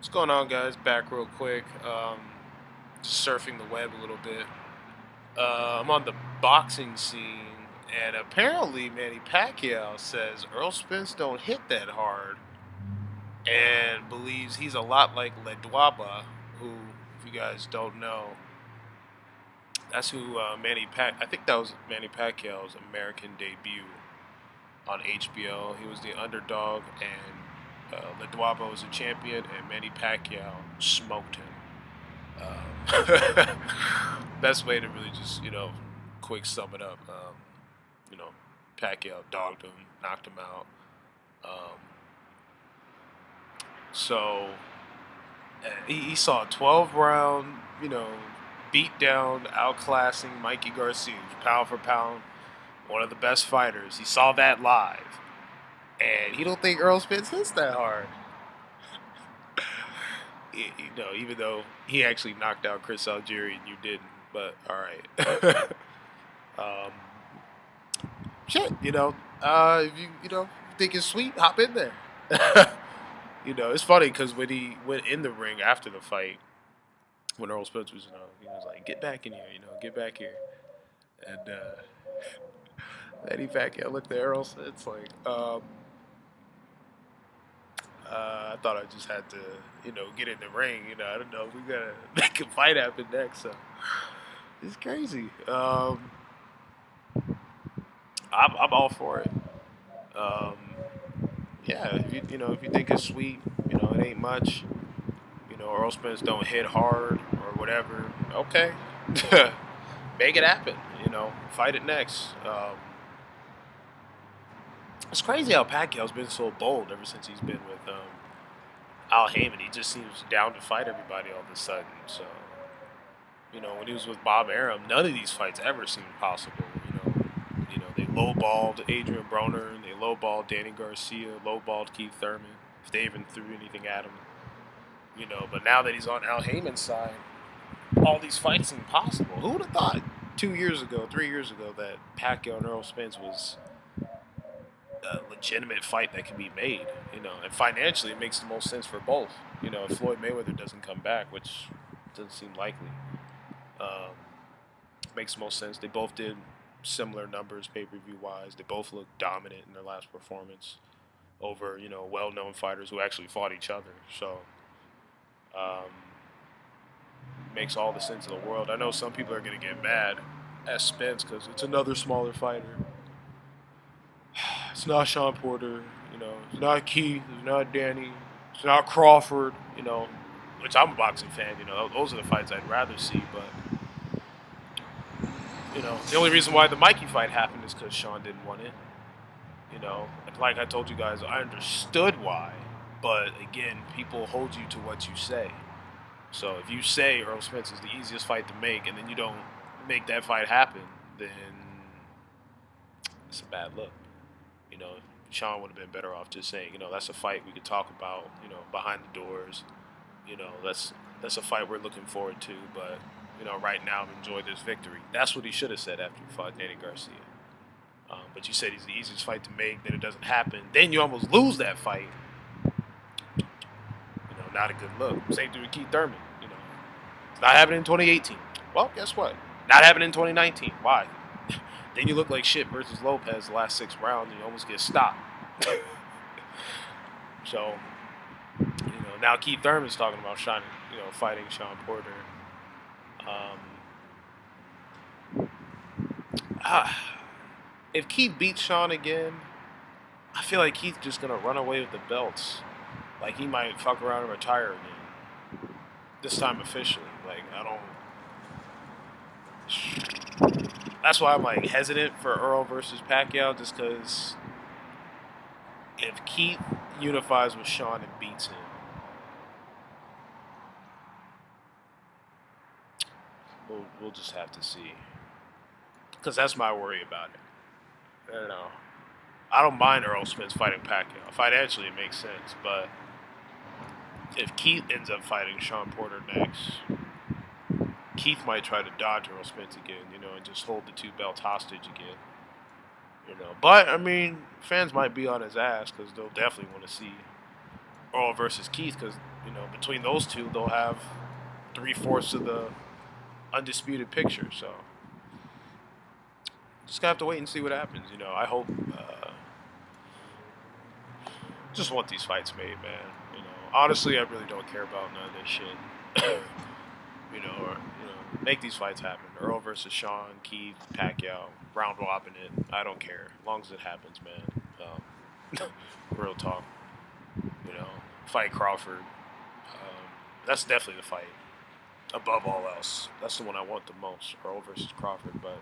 What's going on, guys? Back real quick. Just surfing the web a little bit. I'm on the boxing scene, and apparently Manny Pacquiao says Earl Spence don't hit that hard, and believes he's a lot like Ledwaba, who, if you guys don't know, that's who I think that was Manny Pacquiao's American debut on HBO. He was the underdog, and Ledwaba was a champion, and Manny Pacquiao smoked him. Best way to really just quick sum it up. You know, Pacquiao dogged him, knocked him out. Um, so he saw a 12 round, beat down, outclassing Mikey Garcia, pound for pound, one of the best fighters. He saw that live, and he don't think Earl Spence hits that hard. Even though he actually knocked out Chris Algieri and you didn't. But all right. um, shit, if you think it's sweet, hop in there. It's funny because when he went in the ring after the fight, when Earl Spence was, he was like, "Get back in here, get back here," and Eddie Pacquiao looked at Earl Spence like, I thought I just had to, get in the ring. I don't know. We gotta make a fight happen next. So it's crazy. I'm all for it. Um, yeah, if you think it's sweet, it ain't much. Earl Spence don't hit hard or whatever. Okay, make it happen. Fight it next. It's crazy how Pacquiao's been so bold ever since he's been with Al Heyman. He just seems down to fight everybody all of a sudden. So, when he was with Bob Arum, none of these fights ever seemed possible. They lowballed Adrian Broner, they lowballed Danny Garcia, lowballed Keith Thurman, if they even threw anything at him. But now that he's on Al Heyman's side, all these fights seem possible. Who would have thought 2 years ago, 3 years ago, that Pacquiao and Earl Spence was a legitimate fight that can be made, and financially it makes the most sense for both. If Floyd Mayweather doesn't come back, which doesn't seem likely, makes the most sense. They both did similar numbers pay-per-view wise. They both looked dominant in their last performance over, well-known fighters who actually fought each other. So, um, makes all the sense in the world. I know some people are going to get mad at Spence because it's another smaller fighter. It's not Sean Porter, it's not Keith, it's not Danny, it's not Crawford, which I'm a boxing fan, those are the fights I'd rather see, but, the only reason why the Mikey fight happened is because Sean didn't want it, and like I told you guys, I understood why, but again, people hold you to what you say. So if you say Earl Spence is the easiest fight to make and then you don't make that fight happen, then it's a bad look. You know, Sean would have been better off just saying, that's a fight we could talk about, behind the doors. That's a fight we're looking forward to, but right now enjoy this victory. That's what he should have said after he fought Danny Garcia. But you said he's the easiest fight to make, then it doesn't happen. Then you almost lose that fight. Not a good look. Same thing with Keith Thurman. It's not happening in 2018. Well, guess what? Not happening in 2019. Why? Then you look like shit versus Lopez the last 6 rounds and you almost get stopped. So, now Keith Thurman's talking about fighting Sean Porter. If Keith beats Sean again, I feel like Keith's just going to run away with the belts. Like, he might fuck around and retire again. This time officially. Like, that's why I'm, hesitant for Earl versus Pacquiao, just because if Keith unifies with Sean and beats him, we'll just have to see. Because that's my worry about it. I don't know. I don't mind Earl Spence fighting Pacquiao. Financially, it makes sense, but if Keith ends up fighting Sean Porter next, Keith might try to dodge Earl Spence again, and just hold the two belts hostage again. But, fans might be on his ass because they'll definitely want to see Earl versus Keith because, between those two, they'll have 3/4 of the undisputed picture. So just gotta have to wait and see what happens. I hope. Just want these fights made, man. Honestly, I really don't care about none of this shit. Make these fights happen. Errol versus Sean, Keith, Pacquiao, round robin it. I don't care, as long as it happens, man. Real talk. Fight Crawford. That's definitely the fight. Above all else, that's the one I want the most. Errol versus Crawford, but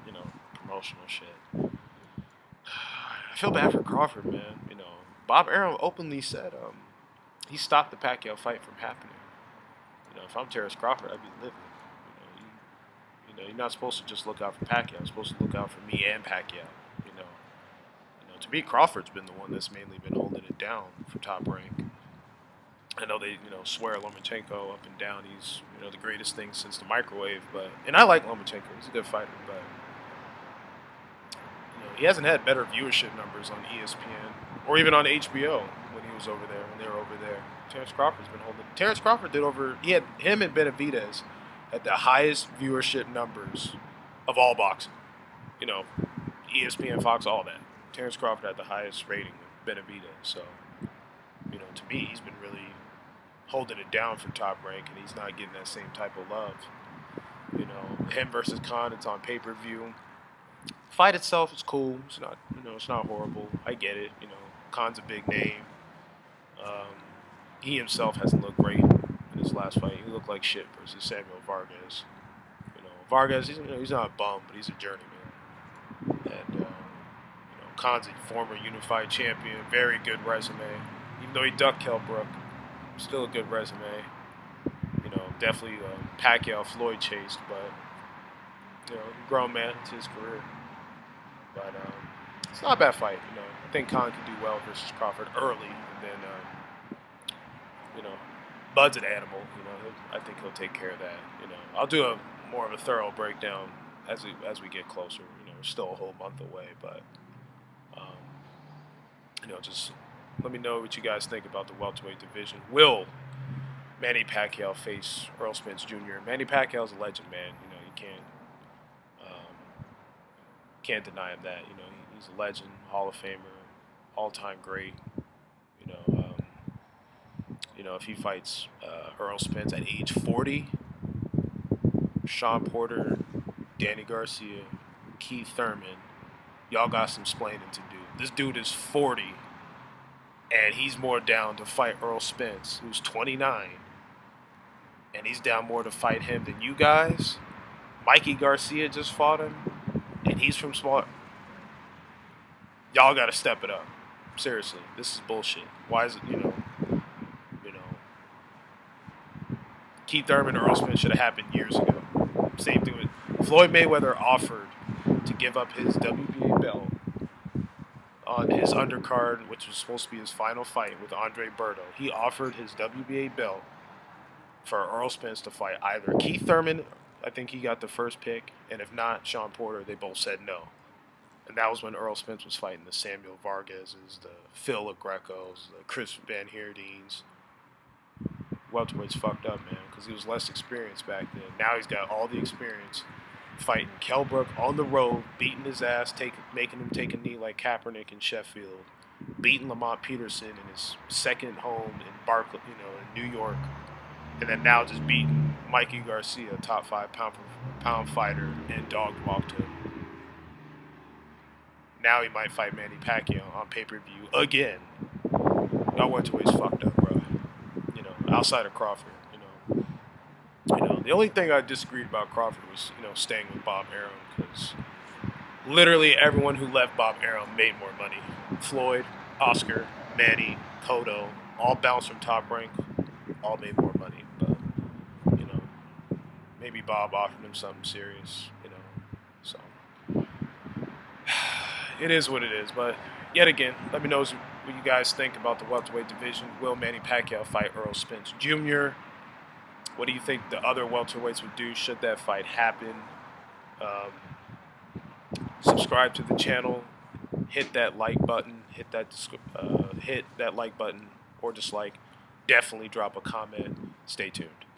promotional shit. I feel bad for Crawford, man. Bob Arum openly said he stopped the Pacquiao fight from happening. If I'm Terrence Crawford, I'd be living. You're not supposed to just look out for Pacquiao. You're supposed to look out for me and Pacquiao. To me, Crawford's been the one that's mainly been holding it down for Top Rank. I know they, swear Lomachenko up and down. He's, the greatest thing since the microwave. And I like Lomachenko. He's a good fighter, but he hasn't had better viewership numbers on ESPN or even on HBO when he was over there. When they were over there, Terrence Crawford's been holding. Terrence Crawford did over. Him and Benavidez had the highest viewership numbers of all boxing. ESPN, Fox, all that. Terrence Crawford had the highest rating of Benavidez. So, to me, he's been really holding it down for Top Rank, and he's not getting that same type of love. Him versus Khan, it's on pay-per-view. Fight itself is cool. It's not, it's not horrible. I get it. Khan's a big name. He himself hasn't looked great in his last fight. He looked like shit versus Samuel Vargas. Vargas, he's not a bum, but he's a journeyman. And Khan's a former unified champion, very good resume. Even though he ducked Kell Brook, still a good resume. Definitely Pacquiao Floyd chased, but grown man, it's his career. But it's not a bad fight. I think Khan can do well versus Crawford early, and then Bud's an animal. I think he'll take care of that. I'll do more of a thorough breakdown as we get closer. We're still a whole month away, but just let me know what you guys think about the welterweight division. Will Manny Pacquiao face Errol Spence Jr.? Manny Pacquiao's a legend, man. You can't deny him that. He's a legend, Hall of Famer, all-time great. If he fights Errol Spence at age 40, Sean Porter, Danny Garcia, Keith Thurman, y'all got some splaining to do. This dude is 40, and he's more down to fight Errol Spence, who's 29, and he's down more to fight him than you guys. Mikey Garcia just fought him, and he's from small. Y'all got to step it up. Seriously, this is bullshit. Why is it, Keith Thurman and Earl Spence should have happened years ago. Same thing with Floyd Mayweather offered to give up his WBA belt on his undercard, which was supposed to be his final fight with Andre Berto. He offered his WBA belt for Earl Spence to fight either Keith Thurman, I think he got the first pick, and if not, Sean Porter. They both said no. And that was when Earl Spence was fighting the Samuel Vargases, the Phil Agrecos, the Chris Van Heerdens. Welterweight's fucked up, man, because he was less experienced back then. Now he's got all the experience fighting Kell Brook on the road, beating his ass, making him take a knee like Kaepernick in Sheffield, beating Lamont Peterson in his second home in Barclay, in New York, and then now just beating Mikey Garcia, top 5 pound fighter, and dog walked him. Now he might fight Manny Pacquiao on pay-per-view again. Y'all welterweight's fucked up, bro. Outside of Crawford, the only thing I disagreed about Crawford was, staying with Bob Arum, because literally everyone who left Bob Arum made more money. Floyd, Oscar, Manny, Cotto, all bounced from Top Rank, all made more money. But, maybe Bob offered him something serious, so it is what it is. But yet again, let me know what you guys think about the welterweight division. Will Manny Pacquiao fight Errol Spence Jr.? What do you think the other welterweights would do should that fight happen? Subscribe to the channel. Hit that like button. Hit that like button or dislike. Definitely drop a comment. Stay tuned.